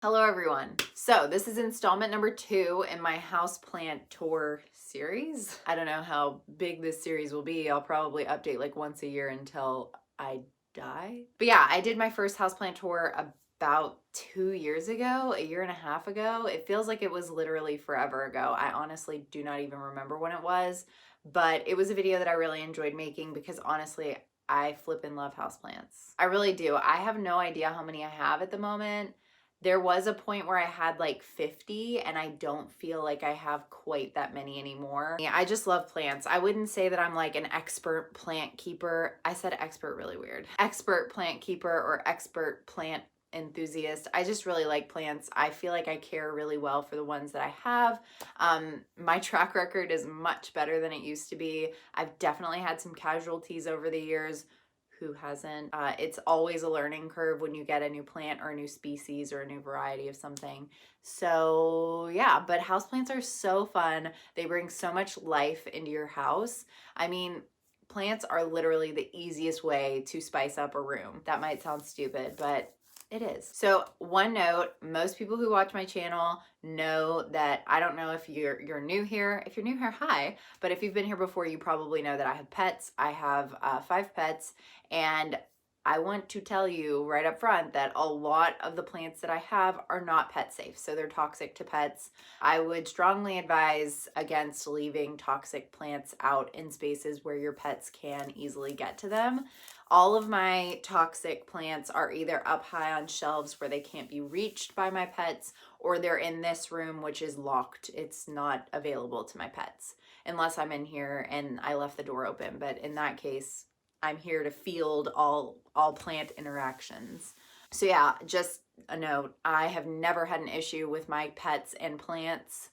Hello everyone. So this is installment number 2 in my houseplant tour series. I don't know how big this series will be. I'll probably update like once a year until I die. But yeah, I did my first houseplant tour about 2 years ago, a year and a half ago. It feels like it was literally forever ago. I honestly do not even remember when it was, but it was a video that I really enjoyed making because honestly, I flippin' love houseplants. I really do. I have no idea how many I have at the moment. There was a point where I had like 50 and I don't feel like I have quite that many anymore. I just love plants. I wouldn't say that I'm like an expert plant keeper. I said expert really weird. Expert plant keeper or expert plant enthusiast. I just really like plants. I feel like I care really well for the ones that I have. My track record is much better than it used to be. I've definitely had some casualties over the years. Who hasn't? It's always a learning curve when you get a new plant or a new species or a new variety of something. So yeah, but houseplants are so fun. They bring so much life into your house. I mean, plants are literally the easiest way to spice up a room. That might sound stupid, but it is. So one note, most people who watch my channel know that I don't know if you're new here. If you're new here, hi. But if you've been here before, you probably know that I have pets. I have 5 pets, and I want to tell you right up front that a lot of the plants that I have are not pet safe, so they're toxic to pets. I would strongly advise against leaving toxic plants out in spaces where your pets can easily get to them. All of my toxic plants are either up high on shelves where they can't be reached by my pets, or they're in this room, which is locked. It's not available to my pets unless I'm in here and I left the door open. But in that case, I'm here to field all plant interactions. So yeah, just a note, I have never had an issue with my pets and plants.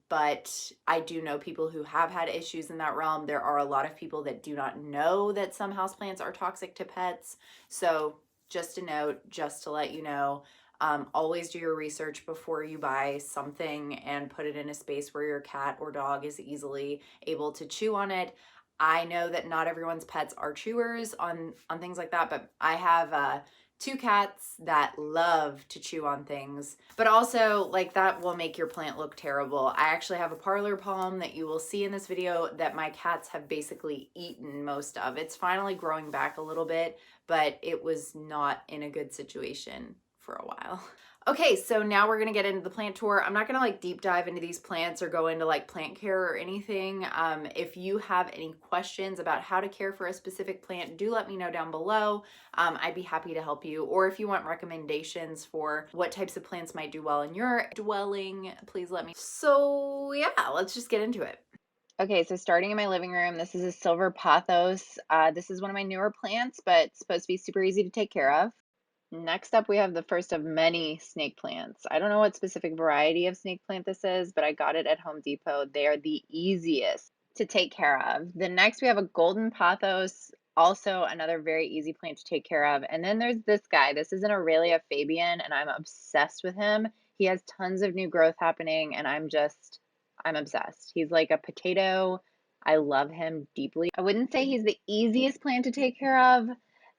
But I do know people who have had issues in that realm. There are a lot of people that do not know that some houseplants are toxic to pets. So just a note, just to let you know, always do your research before you buy something and put it in a space where your cat or dog is easily able to chew on it. I know that not everyone's pets are chewers on things like that, but I have 2 cats that love to chew on things, but also like that will make your plant look terrible. I actually have a parlor palm that you will see in this video that my cats have basically eaten most of. It's finally growing back a little bit, but it was not in a good situation for a while. Okay, so now we're gonna get into the plant tour. I'm not gonna like deep dive into these plants or go into like plant care or anything. If you have any questions about how to care for a specific plant, do let me know down below. I'd be happy to help you. Or if you want recommendations for what types of plants might do well in your dwelling, please let me. So yeah, let's just get into it. Okay, so starting in my living room, this is a silver pothos. This is one of my newer plants, but it's supposed to be super easy to take care of. Next up, we have the first of many snake plants. I don't know what specific variety of snake plant this is, but I got it at Home Depot. They are the easiest to take care of. The next, we have a golden pothos, also another very easy plant to take care of. And then there's this guy. This is an Aurelia Fabian, and I'm obsessed with him. He has tons of new growth happening, and I'm obsessed. He's like a potato. I love him deeply. I wouldn't say he's the easiest plant to take care of.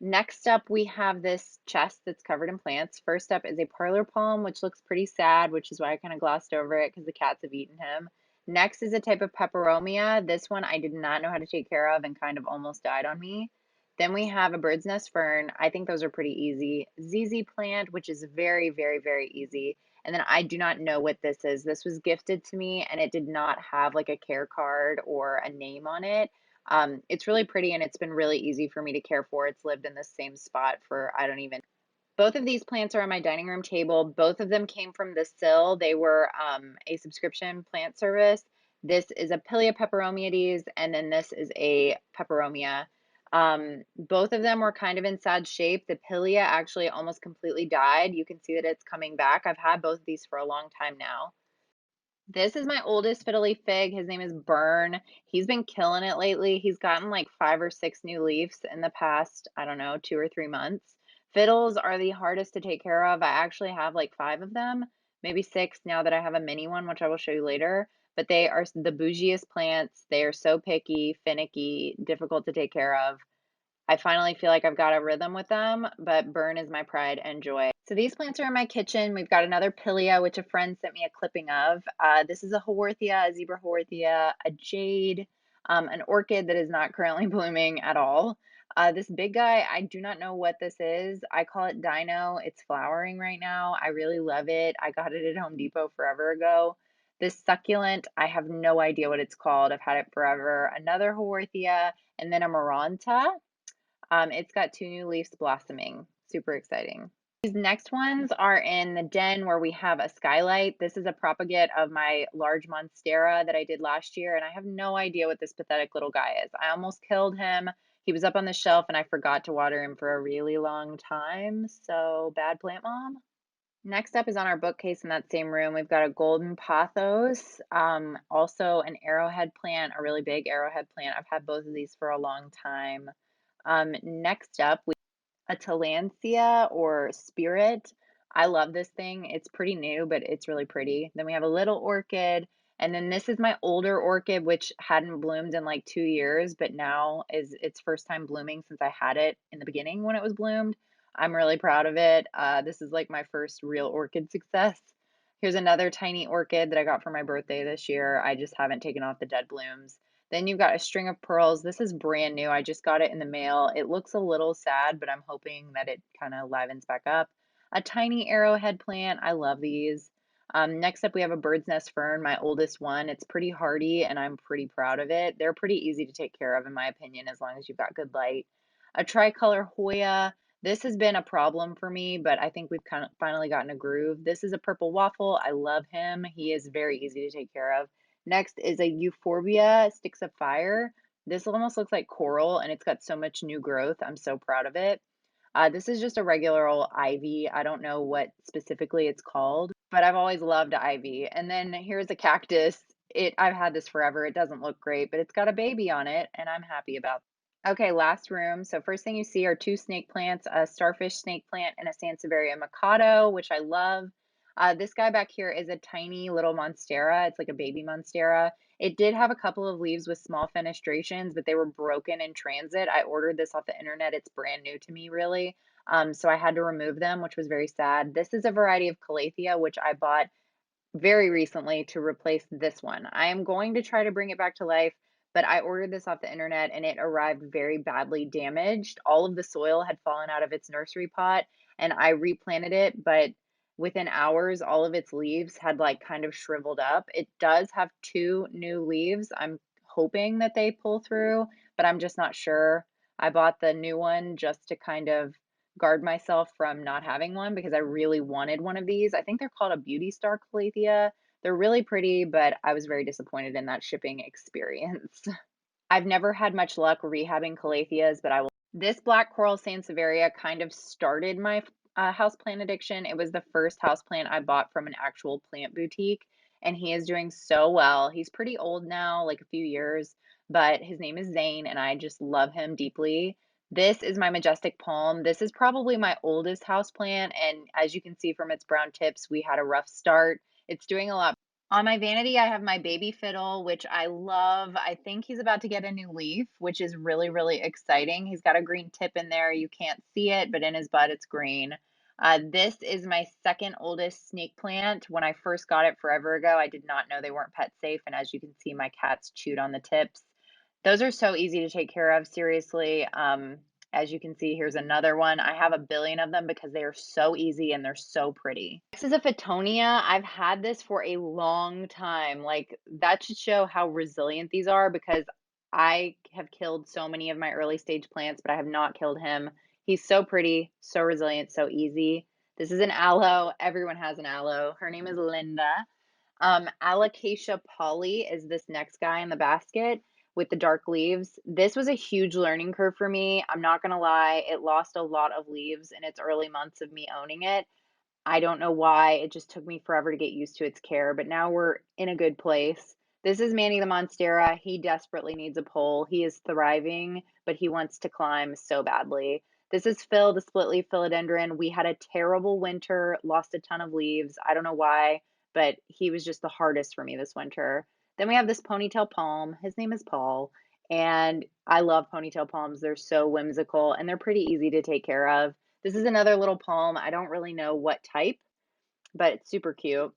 Next up, we have this chest that's covered in plants. First up is a parlor palm, which looks pretty sad, which is why I kind of glossed over it because the cats have eaten him. Next is a type of peperomia. This one I did not know how to take care of and kind of almost died on me. Then we have a bird's nest fern. I think those are pretty easy. ZZ plant, which is very, very, very easy. And then I do not know what this is. This was gifted to me and it did not have like a care card or a name on it. It's really pretty and it's been really easy for me to care for. It's lived in the same spot for, I don't even. Both of these plants are on my dining room table. Both of them came from the Sill. They were a subscription plant service. This is a Pilia peperomiades, and then this is a peperomia. Both of them were kind of in sad shape. The Pilia actually almost completely died. You can see that it's coming back. I've had both of these for a long time now. This is my oldest fiddly fig. His name is Burn. He's been killing it lately. He's gotten like 5 or 6 new leaves in the past, I don't know, 2 or 3 months. Fiddles are the hardest to take care of. I actually have like 5 of them, maybe 6 now that I have a mini one, which I will show you later. But they are the bougiest plants. They are so picky, finicky, difficult to take care of. I finally feel like I've got a rhythm with them, but burn is my pride and joy. So these plants are in my kitchen. We've got another Pilia, which a friend sent me a clipping of. This is a Haworthia, a zebra Haworthia, a jade, an orchid that is not currently blooming at all. This big guy, I do not know what this is. I call it Dino. It's flowering right now. I really love it. I got it at Home Depot forever ago. This succulent, I have no idea what it's called. I've had it forever. Another Haworthia, and then a Maranta. It's got 2 new leaves blossoming. Super exciting. These next ones are in the den where we have a skylight. This is a propagate of my large monstera that I did last year, and I have no idea what this pathetic little guy is. I almost killed him. He was up on the shelf, and I forgot to water him for a really long time. So bad plant mom. Next up is on our bookcase in that same room. We've got a golden pothos, also an arrowhead plant, a really big arrowhead plant. I've had both of these for a long time. Next up, we a Tillandsia or Spirit. I love this thing. It's pretty new, but it's really pretty. Then we have a little orchid. And then this is my older orchid, which hadn't bloomed in like 2 years, but now is its first time blooming since I had it in the beginning when it was bloomed. I'm really proud of it. This is like my first real orchid success. Here's another tiny orchid that I got for my birthday this year. I just haven't taken off the dead blooms. Then you've got a string of pearls. This is brand new. I just got it in the mail. It looks a little sad, but I'm hoping that it kind of livens back up. A tiny arrowhead plant. I love these. Next up, we have a bird's nest fern, my oldest one. It's pretty hardy and I'm pretty proud of it. They're pretty easy to take care of, in my opinion, as long as you've got good light. A tricolor Hoya. This has been a problem for me, but I think we've kind of finally gotten a groove. This is a purple waffle. I love him. He is very easy to take care of. Next is a Euphorbia Sticks of Fire. This almost looks like coral and it's got so much new growth. I'm so proud of it. This is just a regular old ivy. I don't know what specifically it's called, but I've always loved ivy. And then here's a cactus. I've had this forever. It doesn't look great, but it's got a baby on it and I'm happy about it. Okay, last room. So first thing you see are two snake plants, a starfish snake plant and a Sansevieria Mikado, which I love. This guy back here is a tiny little monstera. It's like a baby monstera. It did have a couple of leaves with small fenestrations, but they were broken in transit. I ordered this off the internet. It's brand new to me, really. So I had to remove them, which was very sad. This is a variety of Calathea, which I bought very recently to replace this one. I am going to try to bring it back to life, but I ordered this off the internet and it arrived very badly damaged. All of the soil had fallen out of its nursery pot and I replanted it, but within hours, all of its leaves had like kind of shriveled up. It does have two new leaves. I'm hoping that they pull through, but I'm just not sure. I bought the new one just to kind of guard myself from not having one because I really wanted one of these. I think they're called a Beauty Star Calathea. They're really pretty, but I was very disappointed in that shipping experience. I've never had much luck rehabbing calatheas, but I will. This black coral sansevieria kind of started my houseplant addiction. It was the first houseplant I bought from an actual plant boutique, and he is doing so well. He's pretty old now, like a few years, but his name is Zane, and I just love him deeply. This is my majestic palm. This is probably my oldest houseplant, and as you can see from its brown tips, we had a rough start. It's doing a lot on my vanity, I have my baby fiddle, which I love. I think he's about to get a new leaf, which is really, really exciting. He's got a green tip in there. You can't see it, but in his bud, it's green. This is my second oldest snake plant. When I first got it forever ago, I did not know they weren't pet safe. And as you can see, my cats chewed on the tips. Those are so easy to take care of, seriously. As you can see, here's another one. I have a billion of them because they are so easy and they're so pretty. This is a Fittonia. I've had this for a long time. Like, that should show how resilient these are because I have killed so many of my early stage plants, but I have not killed him. He's so pretty, so resilient, so easy. This is an aloe. Everyone has an aloe. Her name is Linda. Alocasia Polly is this next guy in the basket with the dark leaves. This was a huge learning curve for me. I'm not gonna lie, it lost a lot of leaves in its early months of me owning it. I don't know why. It just took me forever to get used to its care, but now we're in a good place. This is Manny the Monstera. He desperately needs a pole. He is thriving, but he wants to climb so badly. This is Phil, the split leaf philodendron. We had a terrible winter, lost a ton of leaves. I don't know why, but he was just the hardest for me this winter. Then we have this ponytail palm. His name is Paul. And I love ponytail palms. They're so whimsical and they're pretty easy to take care of. This is another little palm. I don't really know what type, but it's super cute.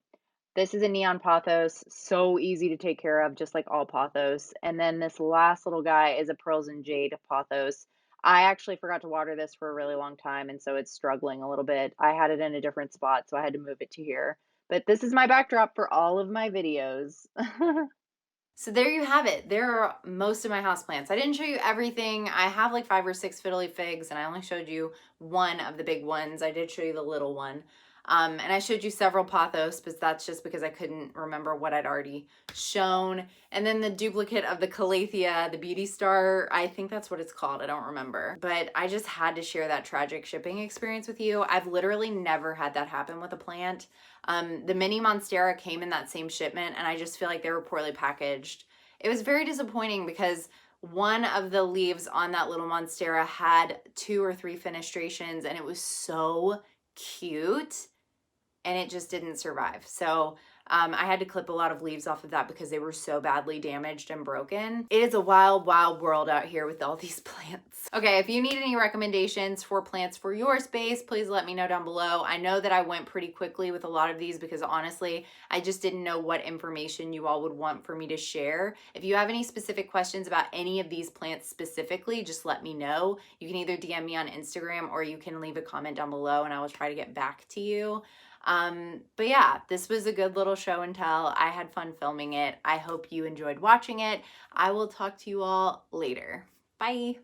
This is a neon pothos, so easy to take care of, just like all pothos. And then this last little guy is a pearls and jade pothos. I actually forgot to water this for a really long time, and so it's struggling a little bit. I had it in a different spot, so I had to move it to here. But this is my backdrop for all of my videos. So there you have it. There are most of my houseplants. I didn't show you everything. I have like 5 or 6 fiddly figs, and I only showed you one of the big ones. I did show you the little one. And I showed you several pothos, but that's just because I couldn't remember what I'd already shown. And then the duplicate of the Calathea, the Beauty Star, I think that's what it's called. I don't remember. But I just had to share that tragic shipping experience with you. I've literally never had that happen with a plant. The mini Monstera came in that same shipment, and I just feel like they were poorly packaged. It was very disappointing because one of the leaves on that little Monstera had 2 or 3 fenestrations, and it was so cute, and it just didn't survive. So I had to clip a lot of leaves off of that because they were so badly damaged and broken. It is a wild, wild world out here with all these plants. Okay, if you need any recommendations for plants for your space, please let me know down below. I know that I went pretty quickly with a lot of these because honestly, I just didn't know what information you all would want for me to share. If you have any specific questions about any of these plants specifically, just let me know. You can either DM me on Instagram or you can leave a comment down below and I will try to get back to you. But yeah, this was a good little show and tell. I had fun filming it. I hope you enjoyed watching it. I will talk to you all later. Bye.